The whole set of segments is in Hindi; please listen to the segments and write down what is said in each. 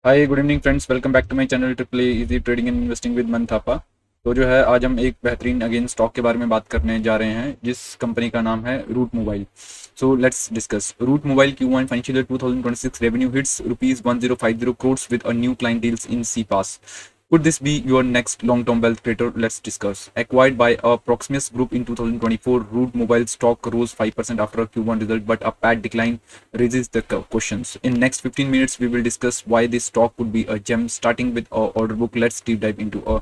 Hi good evening friends, welcome back to my channel triple easy trading and investing with Man Thapa. तो जो है आज हम एक बेहतरीन अगेन स्टॉक के बारे में बात करने जा रहे हैं जिस कंपनी का नाम है Route Mobile. So let's discuss Route Mobile Q1 financial year 2026 revenue hits rupees 1050 crores with a new client deals in CPaaS. Could this be your next long-term wealth creator? Let's discuss. Acquired by a Proximus Group in 2024, Root Mobile stock rose 5% after a Q1 result, but a PAT decline raises the questions. In next 15 minutes, we will discuss why this stock could be a gem. Starting with our order book, let's deep dive into a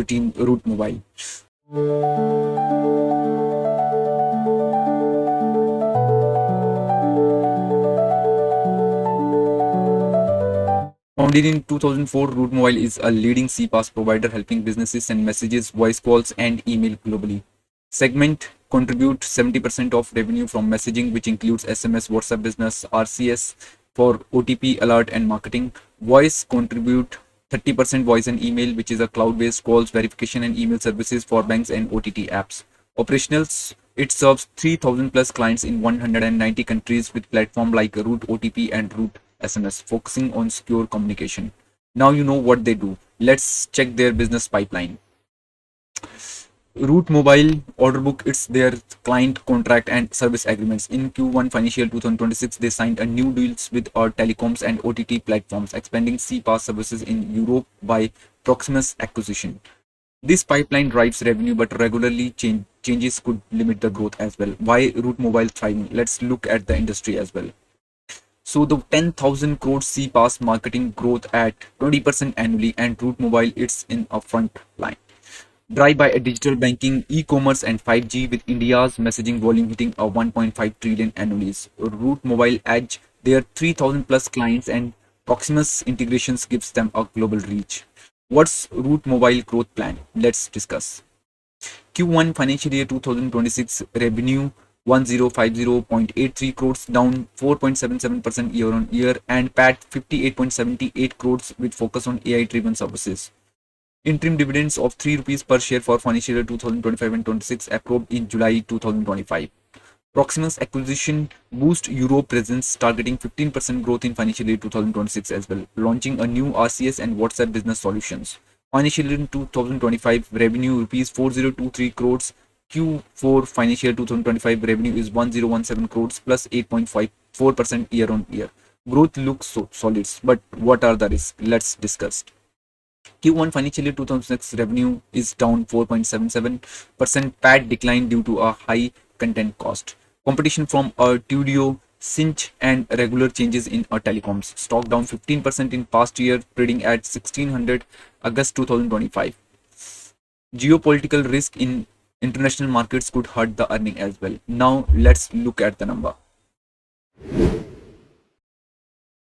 routine Root Mobile. Founded in 2004, Root Mobile is a leading CPaaS provider helping businesses send messages, voice calls, and email globally. Segment contribute 70% of revenue from messaging, which includes SMS, WhatsApp Business, RCS for OTP alert and marketing. Voice contribute 30% voice and email, which is a cloud-based calls verification and email services for banks and OTT apps. Operationals, it serves 3,000 plus clients in 190 countries with platforms like Root OTP and Root SMS, focusing on secure communication. Now you know what they do. Let's check their business pipeline. Root Mobile order book, it's their client contract and service agreements. In Q1 financial 2026, they signed a new deals with our telecoms and OTT platforms, expanding CPaaS services in Europe by Proximus acquisition. This pipeline drives revenue, but regularly changes could limit the growth as well. Why Root Mobile thriving? Let's look at the industry as well. So the 10,000 crore CPaaS marketing growth at 20% annually, and Root Mobile it's in a front line. Drive by a digital banking, e-commerce and 5G with India's messaging volume hitting a 1.5 trillion annually. Root Mobile edge their 3,000 plus clients and Proximus integrations gives them a global reach. What's Root Mobile growth plan? Let's discuss. Q1 financial year 2026 revenue 1050.83 crores, down 4.77% year on year, and PAT 58.78 crores with focus on AI driven services. Interim dividends of 3 rupees per share for financial year 2025 and 26 approved in July 2025. Proximus acquisition boost Euro presence targeting 15% growth in financial year 2026 as well, launching a new RCS and WhatsApp business solutions. Financial year 2025 revenue rupees 4023 crores. Q4 financial year 2025 revenue is 1017 crores plus 8.54% year on year. Growth looks solid, but what are the risks? Let's discuss. Q1 financial year 2006 revenue is down 4.77%. PAT decline due to a high content cost. Competition from Tudio, Cinch, and regular changes in telecoms. Stock down 15% in past year, trading at 1600 August 2025. Geopolitical risk in international markets could hurt the earning as well. Now let's look at the number.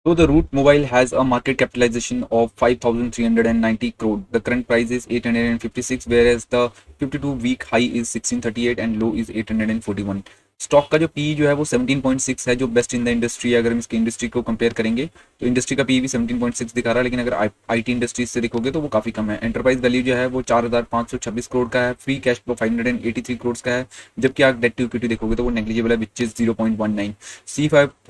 So the Root Mobile has a market capitalization of 5,390 crore. The current price is 856, whereas the 52-week high is 1638 and low is 841. Stock का जो पी जो है वो 17.6 है, जो बेस्ट इन द इंडस्ट्री है। अगर हम इसकी इंडस्ट्री को कंपेयर करेंगे तो इंडस्ट्री का पी भी 17.6 दिखा रहा है, लेकिन अगर आईटी इंडस्ट्री से देखोगे तो वो काफी कम है। एंटरप्राइज वैल्यू जो है वो 4,526 करोड़ का है। फ्री कैश फ्लो 583 करोड़ का है, जबकि आप डेट टू इक्विटी देखोगे तो वो नेग्लिजिबल है, which is 0.19।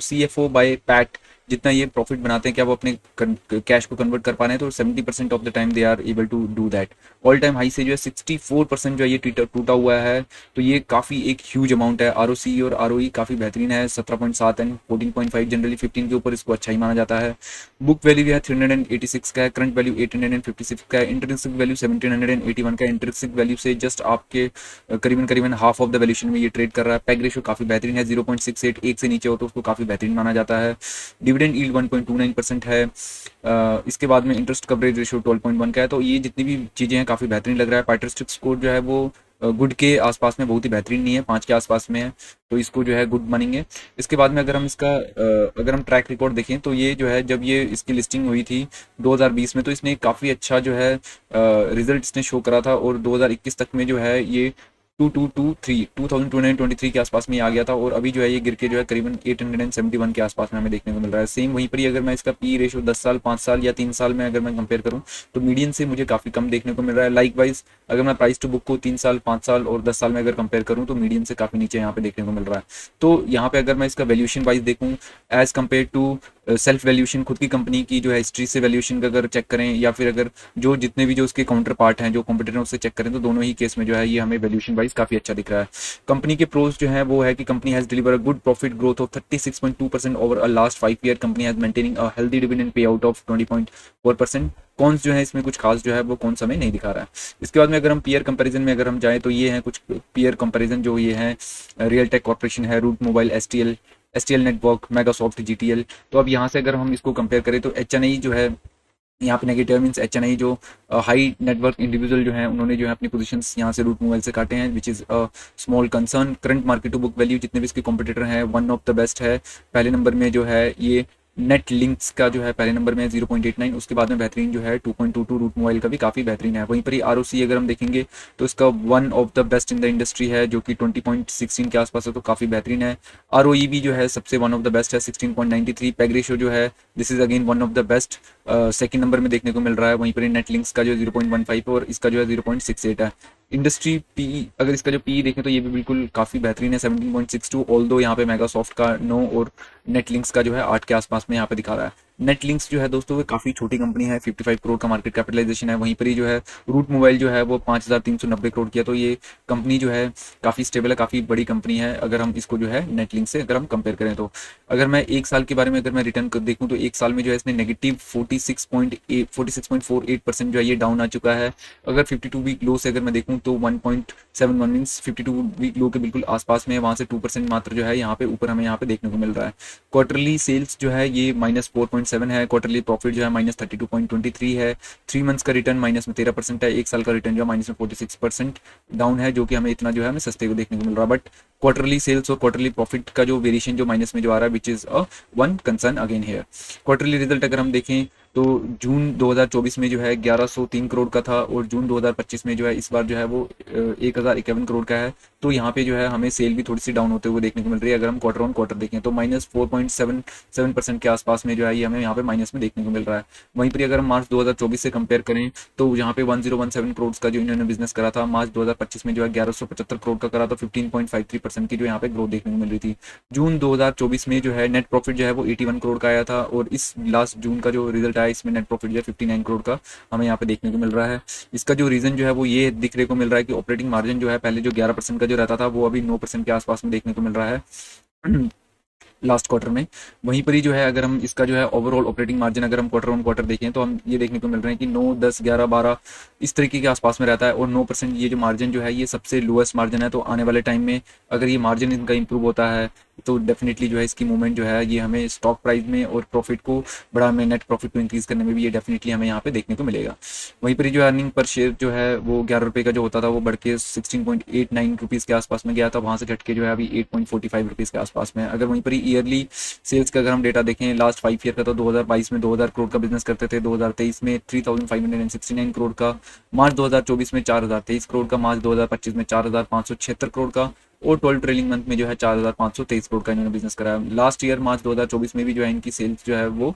CFO by PAT जितना ये प्रॉफिट बनाते हैं, क्या वो अपने कैश को कन्वर्ट कर पा रहे हैं? तो 70% of the time they are able to do that. All time high से जो है 64% जो है ये टूटा हुआ है, तो ये काफी एक ह्यूज अमाउंट है। आरओसी और आरओई काफी बेहतरीन है, 17.7 एंड 14.5। जनरली 15 के ऊपर इसको अच्छा ही माना जाता है। बुक वैल्यू है 386 का है, करंट वैल्यू 856 का है, इंटरेंसिक वैल्यू 1781 का है। इंटरेंसिक वैल्यू से जस्ट आपके करीबन करीबन हाफ ऑफ द वैल्यूशन में ये ट्रेड कर रहा है। पैग रेशियो काफी बेहतरीन है, 0.68, एक से नीचे हो तो उसको काफी बेहतरीन माना जाता है। डिविडेंड यील्ड 1.29% है। इसके बाद में इंटरेस्ट कवरेज रेशियो 12.1 का है। तो ये जितनी भी चीजें हैं काफी बेहतरीन लग रहा है। पैट्रिस्टिक स्कोर जो है वो गुड के आसपास में, बहुत ही बेहतरीन नहीं है, 5 के आसपास में है, तो इसको जो है गुड मानेंगे। इसके बाद में अगर हम इसका अगर हम ट्रैक रिकॉर्ड देखें तो ये जो है जब ये इसकी लिस्टिंग हुई थी 2020 में, तो इसने काफ़ी अच्छा जो है रिजल्ट इसने शो करा था, और 2021 तक में जो है ये 2223 के आसपास में आ गया था, और अभी जो है ये गिर के जो है करीबन 871 के आसपास में हमें देखने को मिल रहा है। सेम वहीं पर ही अगर मैं इसका पी रेशियो 10 साल 5 साल या 3 साल में अगर मैं कंपेयर करूं तो मीडियन से मुझे काफ़ी कम देखने को मिल रहा है। लाइक वाइज अगर मैं प्राइस टू बुक को 3 साल 5 साल और 10 साल में अगर कंपेयर करूं तो मीडियन से काफ़ी नीचे यहाँ पे देखने को मिल रहा है। तो यहाँ पे अगर मैं इसका वैल्यूएशन वाइज देखूँ as compared to self valuation खुद की कंपनी की जो है हिस्ट्री से वैल्यूएशन का अगर चेक करें, या फिर अगर जो जितने भी जो उसके काउंटर पार्ट हैं जो कॉम्पिटिटर उससे चेक करें, तो दोनों ही केस में जो है ये हमें वैल्यूएशन वाइज काफी अच्छा दिख रहा है। कंपनी के प्रोज जो है वो है कि company has deliver a good profit growth of 36.2% over a last 5 year. Company has maintaining a healthy dividend pay out of 20.4%। कौन जो है इसमें कुछ खास जो है वो कौन सा में नहीं दिखा रहा है। इसके बाद में अगर हम पीयर कंपैरिजन में अगर हम जाएं तो ये हैं कुछ पीयर कंपैरिजन जो ये हैं, रियल टेक कॉर्पोरेशन है, Route Mobile, S T L network, Megasoft, G T L. तो अब यहाँ से अगर हम इसको कंपेयर करें तो एच एन आई जो है यहाँ पे नेगेटिव मीन्स एच एन आई जो हाई नेटवर्क इंडिविजुअल जो है उन्होंने जो है अपनी पोजीशंस यहाँ से रूट मोबाइल से काटे हैं, which is small concern. Current market to book value जितने भी इसके कॉम्पिटिटर हैं वन ऑफ द बेस्ट है। पहले नंबर में जो है ये नेट लिंक्स का जो है पहले नंबर में 0.89, उसके बाद में बेहतरीन जो है 2.22 रूट मोबाइल का भी काफ़ी बेहतरीन है। वहीं पर ही आर अगर हम देखेंगे तो इसका one of the best in the industry है जो कि 20.16 के आसपास है, तो काफ़ी बेहतरीन है। आर भी जो है सबसे वन ऑफ द बेस्ट है 16.93। पैग रेशियो जो है this is again one of the best, second number में देखने को मिल रहा है। वहीं पर नेट लिंक्स का जो 0.15 है और इसका जो है 0.68 है। इंडस्ट्री पी अगर इसका जो पी देखें तो ये भी बिल्कुल काफ़ी बेहतरीन है 17.62, ऑल दो यहाँ पे मेगासॉफ्ट का 9 और नेटलिंक्स का जो है 8 के आसपास में यहाँ पे दिखा रहा है। नेटलिंक्स जो है दोस्तों वो काफ़ी छोटी कंपनी है, 55 करोड़ का मार्केट कैपिटलाइजेशन है। वहीं पर ही जो है रूट मोबाइल जो है वो 5390 करोड़ की है। तो ये कंपनी जो है काफ़ी स्टेबल है, काफ़ी बड़ी कंपनी है अगर हम इसको जो है नेटलिंक से अगर हम कंपेयर करें तो। अगर मैं एक साल के बारे में अगर मैं रिटर्न देखूँ तो एक साल में जो है इसने नेगेटिव 46.48% जो है ये डाउन आ चुका है। अगर 52 वीक लो से अगर मैं देखूँ तो 1.71 मीन्स 52 वीक लो के बिल्कुल आसपास में है, वहाँ से 2% मात्र जो है यहाँ पे ऊपर हमें यहाँ पे देखने को मिल रहा है। क्वार्टरली सेल्स जो है ये -4.7 है, क्वार्टरली प्रॉफिट जो है -32.23 है, 3 मंथ्स का रिटर्न माइनस में 13% है, एक साल का रिटर्न जो है माइनस में 46% डाउन है, जो कि हमें इतना जो है हमें सस्ते को देखने को मिल रहा है। बट क्वार्टरली सेल्स और क्वार्टरली प्रॉफिट का जो वेरिएशन जो माइनस में जो आ रहा है which is a one concern again here. Quarterly result अगर हम देखें तो जून 2024 में जो है 1103 करोड़ का था और जून 2025 में जो है इस बार जो है वो 1051 करोड़ का है। तो यहाँ पे जो है हमें सेल भी थोड़ी सी डाउन होते हुए देखने को मिल रही है। अगर हम क्वार्टर ऑन क्वार्टर देखें तो -4.77% के आसपास में जो है ये हमें यहाँ पे माइनस में देखने को मिल रहा है। वहीं पर अगर हम मार्च 2024 से कंपेयर करें तो यहाँ पे 1017 करोड़ का जो इन्होंने बिजनेस करा था, मार्च 2025 में जो है 1175 करोड़ का करा, तो 15.53% की जो यहाँ पे ग्रोथ देखने को मिल रही थी। जून 2024 में जो है नेट प्रॉफिट जो है वो 81 करोड़ का आया था और इस लास्ट जून का जो रिजल्ट आया इसमें नेट प्रॉफिट जो है 59 करोड़ का हमें यहाँ पे देखने को मिल रहा है। इसका जो रीजन जो है वो ये दिखने को मिल रहा है कि ऑपरेटिंग मार्जिन जो है पहले जो 11% का जो रहता था वो अभी 9% के आसपास में देखने को मिल रहा है लास्ट क्वार्टर में। वहीं पर ही जो है अगर हम इसका जो है ओवरऑल ऑपरेटिंग मार्जिन अगर हम क्वार्टर ऑन क्वार्टर देखें तो हम ये देखने को मिल रहे हैं कि 9, 10, 11, 12 इस तरीके के आसपास में रहता है और 9% ये जो मार्जिन जो है ये सबसे लोएस्ट मार्जिन है। तो आने वाले टाइम में अगर ये मार्जिन इनका इंप्रूव होता है तो डेफिनेटली जो है इसकी मूवमेंट जो है ये हमें स्टॉक प्राइस में और प्रॉफिट को बढ़ाने, नेट प्रॉफिट को इंक्रीज करने में भी ये डेफिनेटली हमें यहाँ पे देखने को मिलेगा। वहीं पर जो अर्निंग पर शेयर जो है वो 11 रुपये का जो होता था वो बढ़ के 16.89 रुपीज़ के आसपास में गया था, वहाँ से घट के जो है अभी 8.45 रुपीज़ के आसपास में है। अगर वहीं पर ईयरली सेल्स का अगर हम डेटा देखें लास्ट 5 ईयर का तो 2022 में 2000 करोड़ का बिजनेस करते थे, 2023 में 3569 करोड़ का, मार्च 2024 में 4023 करोड़ का, मार्च 2025 में 4576 करोड़ का और 12 ट्रेलिंग मंथ में जो है 4523 करोड़ का इन्होंने बिजनेस कराया। लास्ट ईयर मार्च 2024 में भी जो है इनकी सेल्स जो है वो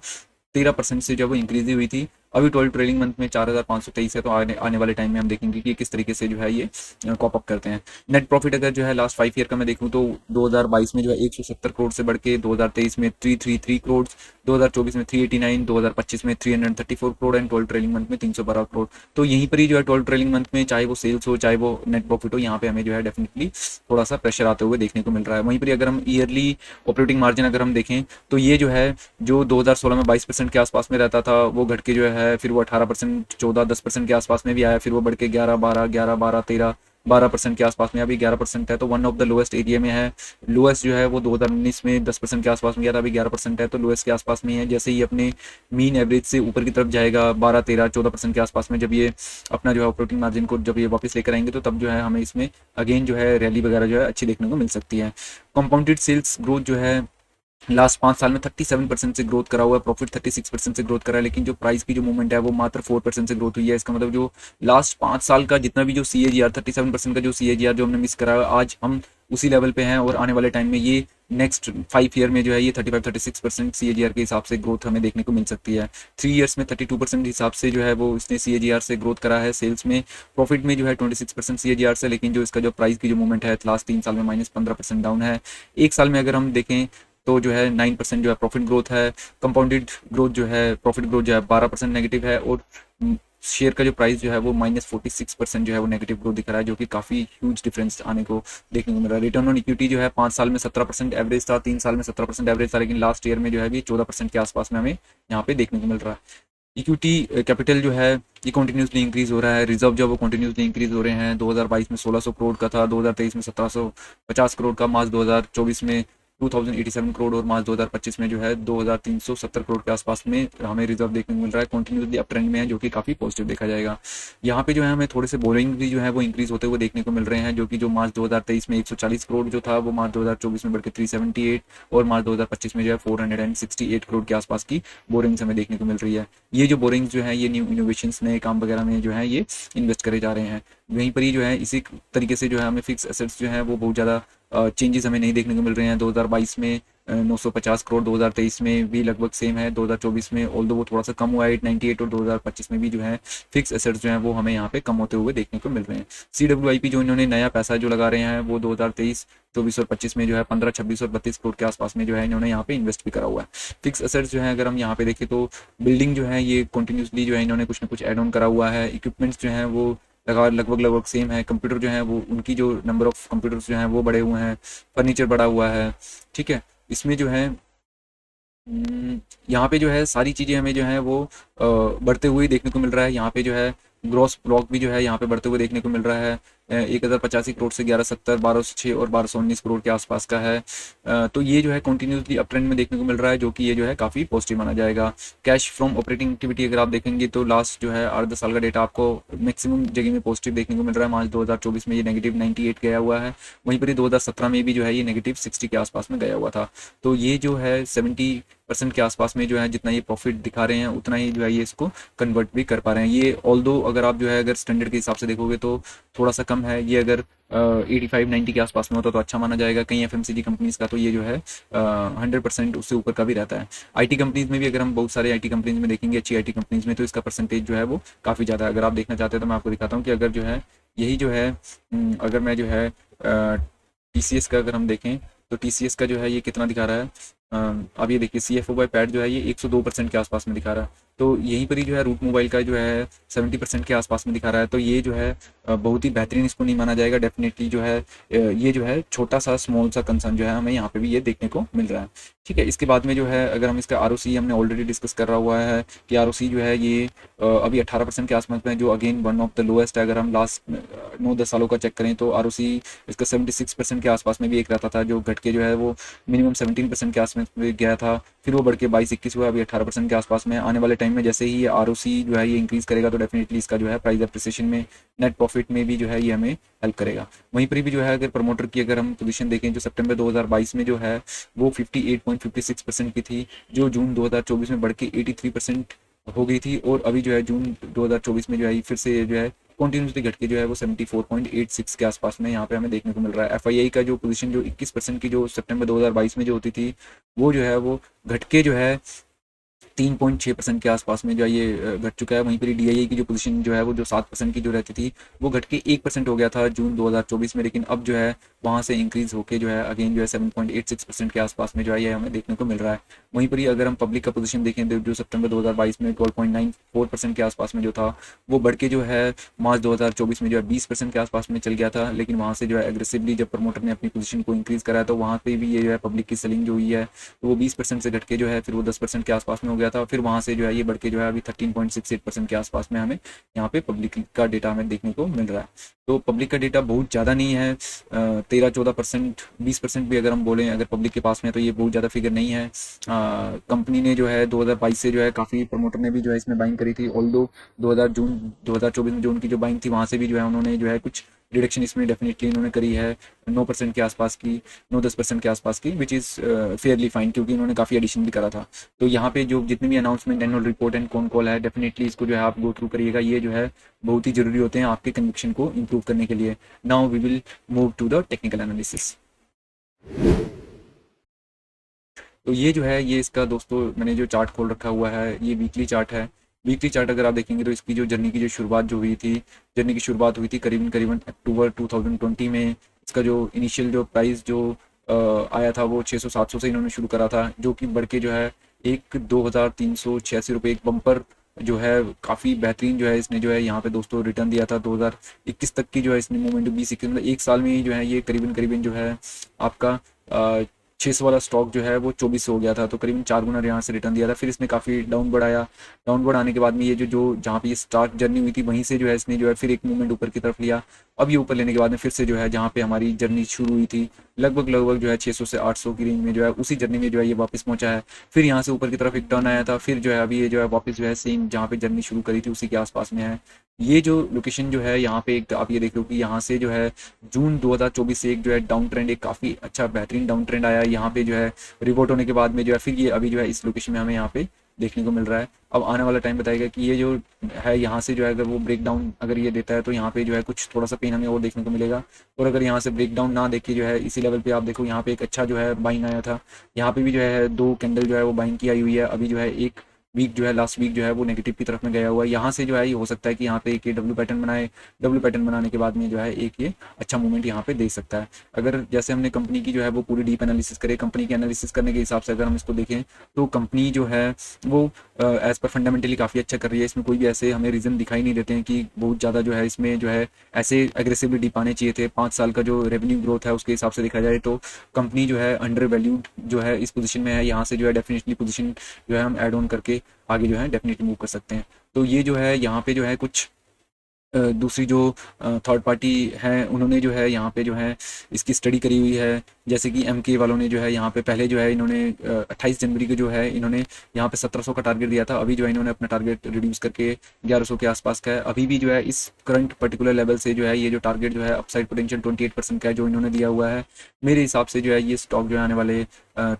13% से जो है वो इंक्रीज हुई थी। अभी 12 ट्रेलिंग मंथ में 4523 है, तो आने वाले टाइम में हम देखेंगे कि किस तरीके से जो है ये कॉप अप करते हैं। नेट प्रॉफिट अगर जो है लास्ट 5 ईयर का मैं देखूँ तो 2022 में जो है 170 करोड़ से बढ़ के 2023 में 333 करोड़, 2024 में 389, 2025 में 334 करोड़ एंड 12 ट्रेलिंग मंथ में 312 करोड़। तो यहीं पर ही जो है 12 ट्रेलिंग मंथ में चाहे वो सेल्स हो चाहे वो नेट प्रॉफिट हो, यहाँ पे हमें जो है डेफिनेटली थोड़ा सा प्रेशर आते हुए देखने को मिल रहा है। वहीं पर अगर हम ईयरली ऑपरेटिंग मार्जिन अगर हम देखें तो ये जो है जो 2016 में 22% के आसपास में रहता था वो घट के जो है फिर वो 18%, 14-10% के आसपास में भी आया, फिर वो बढ़ के 11-12 के आसपास में, अभी 11% है, तो one of the lowest area में है। लोएस्ट जो है वो 2019 में 10% के आसपास में गया था, अभी 11% है, तो लोएस्ट के आसपास में है। जैसे ही अपने मीन एवरेज से ऊपर की तरफ जाएगा 12-13-14% के आसपास में, जब ये अपना जो है ऑपरेटिंग मार्जिन को जब ये वापस लेकर आएंगे तो तब जो है हमें इसमें अगेन जो है रैली वगैरह जो है अच्छी देखने को मिल सकती है। कंपाउंडेड सेल्स ग्रोथ जो है लास्ट 5 साल में 37% से ग्रोथ करा हुआ है, प्रॉफिट 36% से ग्रोथ करा है, लेकिन जो प्राइस की जो मूवमेंट है वो मात्र 4% से ग्रोथ हुई है। इसका मतलब जो लास्ट 5 साल का जितना भी जो CAGR 37% का जो CAGR जो हमने मिस करा है, आज हम उसी लेवल पे हैं और आने वाले टाइम में ये नेक्स्ट 5 ईयर में जो है ये 35-36% CAGR के हिसाब से ग्रोथ हमें देखने को मिल सकती है। 3 ईयर्स में 32% हिसाब से जो है वो इसने CAGR से ग्रोथ करा है। सेल्स में, प्रॉफिट में जो है 26% CAGR से, लेकिन जो इसका जो प्राइस की जो मूवमेंट है लास्ट 3 साल में -15% डाउन है। एक साल में अगर हम देखें तो जो है 9% जो है प्रॉफिट ग्रोथ है, कंपाउंडेड ग्रोथ जो है प्रॉफिट ग्रोथ जो है 12% नेगेटिव है, और शेयर का जो प्राइस जो है वो -46% जो है वो नेगेटिव ग्रोथ दिख रहा है, जो कि काफ़ी ह्यूज डिफरेंस आने को देखने को मिल रहा है। रिटर्न ऑन इक्विटी जो है 5 साल में 17% एवरेज था, 3 साल में 17% एवरेज था, लेकिन लास्ट ईयर में जो है भी 14% के आसपास में हमें यहाँ पे देखने को मिल रहा है। इक्विटी कैपिटल जो है ये कंटिन्यूसली इंक्रीज हो रहा है, रिजर्व जो है वो कंटिन्यूसली इंक्रीज हो रहे हैं। 2022 में 1600 करोड़ का था, 2023 में 1750 करोड़ का, मार्च 2024 में 2087 करोड़, और मार्च 2025 में जो है 2370 करोड़ के आसपास में हमें रिजर्व देखने को मिल रहा है। कंटिन्यूसली अप ट्रेंड में है, जो कि काफ़ी पॉजिटिव देखा जाएगा। यहाँ पे जो है हमें थोड़े से बोरिंग भी जो है वो इंक्रीज होते हुए देखने को मिल रहे हैं, जो कि जो मार्च 2023 में 140 करोड़ जो था वो मार्च 2024 में बढ़ के 378, और मार्च 2025 में जो है 468 करोड़ के आसपास की बोरिंग्स हमें देखने को मिल रही है। ये जो बोरिंग्स जो है ये न्यू इनोवेशंस नए काम वगैरह में जो है ये इन्वेस्ट करे जा रहे हैं। वहीं पर ही जो है इसी तरीके से जो है हमें फिक्स एसेट्स जो है वो बहुत ज़्यादा चेंजेस हमें नहीं देखने को मिल रहे हैं। 2022 में 950 करोड़, 2023 में भी लगभग सेम है, 2024 में ऑल्दो वो थोड़ा सा कम हुआ है 898, और 2025 में भी जो है फिक्स एसेट्स जो है वो हमें यहाँ पे कम होते हुए देखने को मिल रहे हैं। CWIP जो इन्होंने नया पैसा जो लगा रहे हैं वो 2023, 24 और 25 में जो है 15, 26 और 32 करोड़ के आसपास में जो है इन्होंने यहाँ पे इन्वेस्ट भी करा हुआ है। फिक्स एसेट्स जो है अगर हम यहाँ पे देखें तो बिल्डिंग जो है ये कंटिन्यूसली जो है इन्होंने कुछ ना कुछ एड ऑन करा हुआ है। इक्विपमेंट्स जो है वो लगभग सेम है। कंप्यूटर जो है वो उनकी जो नंबर ऑफ कंप्यूटर्स जो हैं वो बढ़े हुए हैं, फर्नीचर बढ़ा हुआ है। ठीक है, इसमें जो है यहाँ पे जो है सारी चीज़ें हमें जो है वो बढ़ते हुए देखने को मिल रहा है। यहाँ पे जो है ग्रॉस ब्लॉक भी जो है यहाँ पे बढ़ते हुए देखने को मिल रहा है। 1085 करोड़ से 1170, 1206 और 1219 करोड़ के आसपास का है। तो ये जो है कंटिन्यूसली अप ट्रेंड में देखने को मिल रहा है, जो कि ये जो है काफ़ी पॉजिटिव माना जाएगा। कैश फ्रॉम ऑपरेटिंग एक्टिविटी अगर आप देखेंगे तो लास्ट जो है 8-10 साल का डेटा आपको मैक्सिमम जगह में पॉजिटिव देखने को मिल रहा है। मार्च 2024 में ये -98 गया हुआ है, वहीं पर ही 2017 में भी जो है ये -60 के आसपास में गया हुआ था। तो ये जो है 70% के आसपास में जो है जितना ये प्रॉफिट दिखा रहे हैं उतना ही जो है ये इसको कन्वर्ट भी कर पा रहे हैं। ये ऑल्दो अगर आप जो है अगर स्टैंडर्ड के हिसाब से देखोगे तो थोड़ा सा कम है। ये अगर 85-90 के आसपास में होता तो अच्छा माना जाएगा। कई FMCG कंपनीज का तो ये जो है 100% उससे ऊपर का भी रहता है। IT कंपनीज में भी अगर हम बहुत सारे IT कंपनीज में देखेंगे, अच्छी IT कंपनीज में, तो इसका परसेंटेज जो है वो काफ़ी ज़्यादा है। अगर आप देखना चाहते हैं तो मैं आपको दिखाता हूँ कि अगर जो है यही जो है अगर मैं जो है TCS का अगर हम देखें तो TCS का जो है ये कितना दिखा रहा है। अब ये देखिए CFO बाय पैट जो है ये 102% के आसपास में दिखा रहा है। तो यहीं पर ही जो है रूट मोबाइल का जो है 70% के आसपास में दिखा रहा है। तो ये जो है बहुत ही बेहतरीन इसको नहीं माना जाएगा। डेफिनेटली जो है ये जो है छोटा सा स्मॉल सा कंसर्न जो है हमें यहाँ पे भी ये देखने को मिल रहा है। ठीक है, इसके बाद में जो है अगर हम इसका ROC हमने ऑलरेडी डिस्कस कर रहा हुआ है कि ROC जो है ये अभी 18% के आसपास में, जो again one of the lowest है। अगर हम लास्ट 9-10 सालों का चेक करें तो ROC इसका 76% के आसपास में भी एक रहता था, जो घट के जो है वो मिनिमम 17% के आसपास में गया था, फिर वो बढ़ के 22-21 हुआ, अभी 18% के आसपास में। आने वाले टाइम में जैसे ही ये ROC जो है ये इंक्रीज करेगा तो डेफिनेटली इसका जो है प्राइस एप्रिसिएशन में, नेट प्रॉफिट में भी जो है ये हमें हेल्प करेगा। वहीं पर भी जो है अगर प्रमोटर की अगर हम पोजीशन देखें जो सितंबर 2022 में जो है वो 58.56% की थी, जो जून 2024 में बढ़ के 83% हो गई थी, और अभी जो है जून 2024 में जो है फिर से जो है कंटिन्यूसली घट के जो है वो 74.86 के आसपास में यहाँ पे हमें देखने को मिल रहा है। FII का जो पोजीशन जो 21% की जो सितंबर 2022 में जो होती थी वो जो है वो घट के जो है 3.6% के आसपास में जो है ये घट चुका है। वहीं पर DII की जो पोजीशन जो है वो जो 7% की जो रहती थी वो घट के 1% हो गया था जून 2024 में, लेकिन अब जो है वहाँ से इंक्रीज होके जो है अगेन जो है 7.86% के आसपास में जो है ये हमें देखने को मिल रहा है। वहीं पर ही अगर हम पब्लिक का पोजीशन देखें तो जो सितंबर 2022 में 12.94% के आसपास में जो था वो बढ़ के जो है मार्च 2024 में जो है 20% के आसपास में चल गया था, लेकिन वहाँ से जो है एग्रेसिवली जब प्रमोटर ने अपनी पोजीशन को इंक्रीज करा तो वहाँ पे भी ये जो है पब्लिक की सेलिंग जो हुई है तो वो 20% से घट के जो है फिर वो 10% के आसपास में हो गया था, फिर वहाँ से जो है ये बढ़ के जो है अभी 13.68% के आसपास में हमें यहाँ पे पब्लिक का डेटा हमें देखने को मिल रहा है। तो पब्लिक का डेटा बहुत ज़्यादा नहीं है, 13-14%, 20% भी अगर हम बोलें अगर पब्लिक के पास में, तो ये बहुत ज़्यादा फिगर नहीं है। कंपनी ने जो है 2022 से जो है काफ़ी प्रमोटर ने भी जो है इसमें बाइंग करी थी, ऑल्दो 2024 में जो उनकी जो बाइंग थी वहाँ से भी जो है उन्होंने जो है कुछ रिडक्शन इसमें डेफिनेटली इन्होंने करी है 9% के आसपास की, 9-10% के आसपास की, विच इज़ फेयरली फाइन, क्योंकि इन्होंने काफ़ी एडिशन भी करा था। तो यहाँ पे जो जितने भी अनाउंसमेंट, एनुअल रिपोर्ट एंड कौन कॉल है, डेफिनेटली इसको जो है आप गो थ्रू करिएगा। ये जो है बहुत ही ज़रूरी होते हैं आपके कन्विक्शन को इम्प्रूव करने के लिए। Now we will move to the technical analysis. तो ये जो है ये इसका दोस्तों मैंने जो चार्ट खोल रखा हुआ है ये वीकली चार्ट है। वीकली चार्ट अगर आप देखेंगे तो इसकी जो जर्नी की जो शुरुआत जो हुई थी, जर्नी की शुरुआत हुई थी करीबन करीबन अक्टूबर 2020 में। इसका जो इनिशियल जो प्राइस जो आया था वो 600-700 से इन्होंने शुरू करा था, जो कि बढ़ के जो है एक 2386 रुपये एक बम्पर जो है काफ़ी बेहतरीन जो है इसने जो है यहाँ पे दोस्तों रिटर्न दिया था। 2021 तक की जो है इसने मूवमेंट 2021 मतलब एक साल में ही जो है ये करीबन करीबन जो है आपका 600 वाला स्टॉक जो है वो 24 हो गया था, तो करीबन 4 गुना यहाँ से रिटर्न दिया था। फिर इसने काफ़ी डाउनवर्ड आया, डाउनवर्ड आने के बाद में ये जो जहाँ पे ये स्टार्ट जर्नी हुई थी वहीं से जो है इसने जो है फिर एक मूवमेंट ऊपर की तरफ लिया। अब ये ऊपर लेने के बाद में फिर से जो है जहाँ पे हमारी जर्नी शुरू हुई थी लगभग लगभग जो है 600 से 800 की रेंज में जो है उसी जर्नी में जो है ये वापस पहुंचा है। फिर यहाँ से ऊपर की तरफ एक टर्न आया था, फिर जो है अभी ये जो है वापस जो है सेम जहाँ पे जर्नी शुरू करी थी उसी के आसपास में है। ये जो लोकेशन जो है यहाँ पे एक आप ये देख लो कि यहाँ से जो है जून 2024 से एक जो है डाउन ट्रेंड, एक काफ़ी अच्छा बेहतरीन डाउन ट्रेंड आया है। यहाँ पे जो है रिपोर्ट होने के बाद में जो है फिर ये अभी जो है इस लोकेशन में हमें यहाँ पे देखने को मिल रहा है। अब आने वाला टाइम बताएगा कि ये जो है यहाँ से जो है अगर वो ब्रेक डाउन अगर ये देता है तो यहाँ पे जो है कुछ थोड़ा सा पेन हमें और देखने को मिलेगा। और अगर यहाँ से ब्रेक डाउन ना देखे जो है इसी लेवल पे आप देखो यहाँ पे एक अच्छा जो है बाइंग आया था, यहाँ पे भी जो है 2 कैंडल जो है वो बाइंग की आई हुई है। अभी जो है एक वीक जो है लास्ट वीक जो है वो नेगेटिव की तरफ में गया हुआ है। यहाँ से जो है ये हो सकता है कि यहाँ पे एक ये डब्ल्यू पैटर्न बनाए, डब्ल्यू पैटर्न बनाने के बाद में जो है एक ये अच्छा मूवमेंट यहाँ पे दे सकता है। अगर जैसे हमने कंपनी की जो है वो पूरी डीप एनालिसिस करे, कंपनी की एनालिसिस करने के हिसाब से अगर हम इसको देखें तो कंपनी जो है वो एज पर फंडामेंटली काफ़ी अच्छा कर रही है। इसमें कोई भी ऐसे हमें रीज़न दिखाई नहीं देते हैं कि बहुत ज़्यादा जो है इसमें जो है ऐसे एग्रेसिवली डीप आने चाहिए थे। 5 साल का जो रेवेन्यू ग्रोथ है उसके हिसाब से देखा जाए तो कंपनी जो है अंडर वैल्यूड जो है इस पोजीशन में है। यहाँ से जो है डेफिनेटली पोजीशन जो है हम ऐड ऑन करके आगे जो है डेफिनेटली मूव कर सकते हैं। तो ये जो है यहाँ पे जो है कुछ दूसरी जो थर्ड पार्टी है उन्होंने जो है यहाँ पे जो है इसकी स्टडी करी हुई है। जैसे कि एमके वालों ने जो है यहाँ पे पहले जो है इन्होंने 28 जनवरी को जो है इन्होंने यहाँ पे 1700 का टारगेट दिया था। अभी जो है इन्होंने अपना टारगेट रिड्यूस करके 1100 के आसपास का है। अभी भी जो है इस करंट पर्टिकुलर लेवल से जो है ये जो टारगेट जो है अपसाइड पोटेंशियल 28% का है जो इन्होंने दिया हुआ है। मेरे हिसाब से जो है ये स्टॉक जो है आने वाले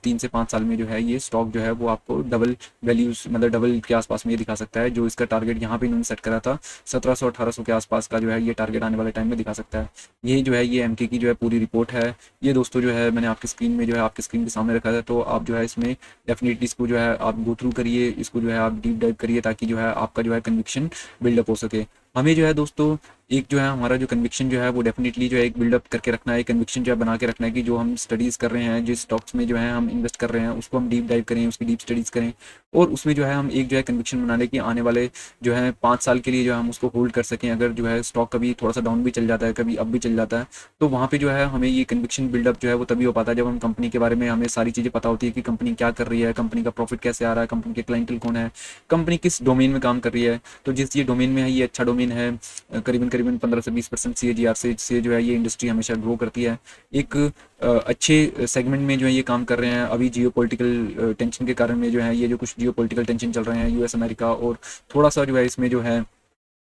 3 से 5 साल में जो है ये स्टॉक जो है वो आपको डबल वैल्यूज मतलब डबल के आसपास में ये दिखा सकता है। जो इसका टारगेट यहाँ पे इन्होंने सेट करा था 1700-1800 के आसपास का जो है ये टारगेट आने वाले टाइम में दिखा सकता है। ये जो है ये एमके की जो है पूरी रिपोर्ट है। ये दोस्तों जो है मैंने आपकी स्क्रीन में जो है आपके स्क्रीन के सामने रखा है, तो आप जो है इसमें डेफिनेटली इसको जो है आप गो थ्रू करिए, इसको जो है आप डीप डाइव करिए ताकि जो है आपका जो है कन्विक्शन बिल्डअप हो सके। हमें जो है दोस्तों एक जो है हमारा जो कन्विक्शन जो है वो डेफिनेटली जो है एक बिल्डअप करके रखना है, कन्विक्शन जो है बना के रखना है कि जो हम स्टडीज़ कर रहे हैं, जिस स्टॉक्स में जो है हम इन्वेस्ट कर रहे हैं उसको हम डीप डाइव करें, उसकी डीप स्टडीज़ करें और उसमें जो है हम एक जो है कन्विक्शन बना लें कि आने वाले जो है 5 साल के लिए जो है हम उसको होल्ड कर सकें। अगर जो है स्टॉक कभी थोड़ा सा डाउन भी चल जाता है, कभी अप भी चल जाता है, तो वहाँ पे जो है हमें ये कन्विक्शन बिल्डअप जो है वो तभी हो पाता है जब हम कंपनी के बारे में हमें सारी चीज़ें पता होती है कि कंपनी क्या कर रही है, कंपनी का प्रॉफिट कैसे आ रहा है, कंपनी के क्लाइंटल कौन है, कंपनी किस डोमेन में काम कर रही है। तो जिस ये डोमेन में है ये अच्छा डोमेन है, करीबन करीबन 15 से 20% CAGR से जो है ये इंडस्ट्री हमेशा ग्रो करती है। एक अच्छे सेगमेंट में जो है ये काम कर रहे हैं। अभी जियो पोलिटिकल टेंशन के कारण में जो है ये जो कुछ जियो पोलिटिकल टेंशन चल रहे हैं यूएस अमेरिका और थोड़ा सा जो है इसमें जो है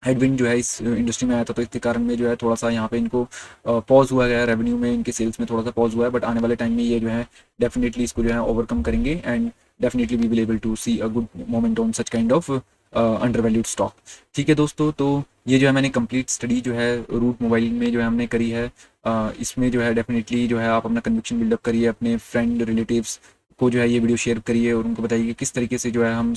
हेडविंड जो है इस इंडस्ट्री में आया था, तो इसके कारण में जो है थोड़ा सा यहाँ पे इनको पॉज हुआ गया है, रेवेन्यू में इनके सेल्स में थोड़ा सा पॉज हुआ है। बट आने वाले टाइम में ये जो है डेफिनेटली इसको जो है ओवरकम करेंगे and definitely we will able to see a good moment on such kind of undervalued stock. ठीक है दोस्तों, तो ये जो है मैंने कंप्लीट स्टडी जो है रूट मोबाइल में जो है हमने करी है। इसमें जो है डेफिनेटली जो है आप अपना कन्विक्शन बिल्डअप करिए, अपने फ्रेंड रिलेटिव्स को जो है ये वीडियो शेयर करिए और उनको बताइए कि किस तरीके से जो है हम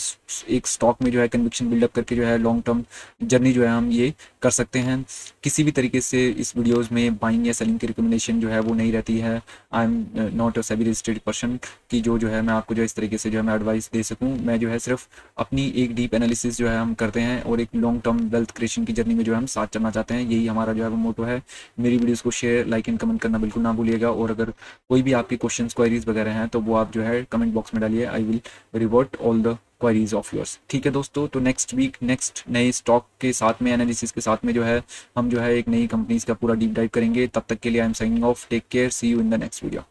एक स्टॉक में जो है कन्विक्शन बिल्डअप करके जो है लॉन्ग टर्म जर्नी जो है हम ये कर सकते हैं। किसी भी तरीके से इस वीडियोस में बाइंग या सेलिंग की रिकमेंडेशन जो है वो नहीं रहती है। I am not a SEBI registered person कि जो है मैं आपको जो इस तरीके से जो है मैं एडवाइस दे सकूं। मैं जो है सिर्फ अपनी एक डीप एनालिसिस जो है हम करते हैं और एक लॉन्ग टर्म वेल्थ क्रिएशन की जर्नी में जो है हम साथ चलना चाहते हैं। यही हमारा जो है वो मोटो है। मेरी वीडियोस को शेयर लाइक एंड कमेंट करना बिल्कुल ना भूलिएगा और अगर कोई भी आपकी क्वेश्चंस क्वेरीज वगैरह हैं तो वो आप जो है कमेंट बॉक्स में डालिए। I will revert all the queries of yours. ठीक है दोस्तों, तो नेक्स्ट वीक नेक्स्ट नए स्टॉक के साथ में एनालिसिस के साथ में जो है हम जो है एक नई कंपनीज का पूरा डीप डाइव करेंगे। तब तक के लिए I am signing off. Take care, see you in the next video.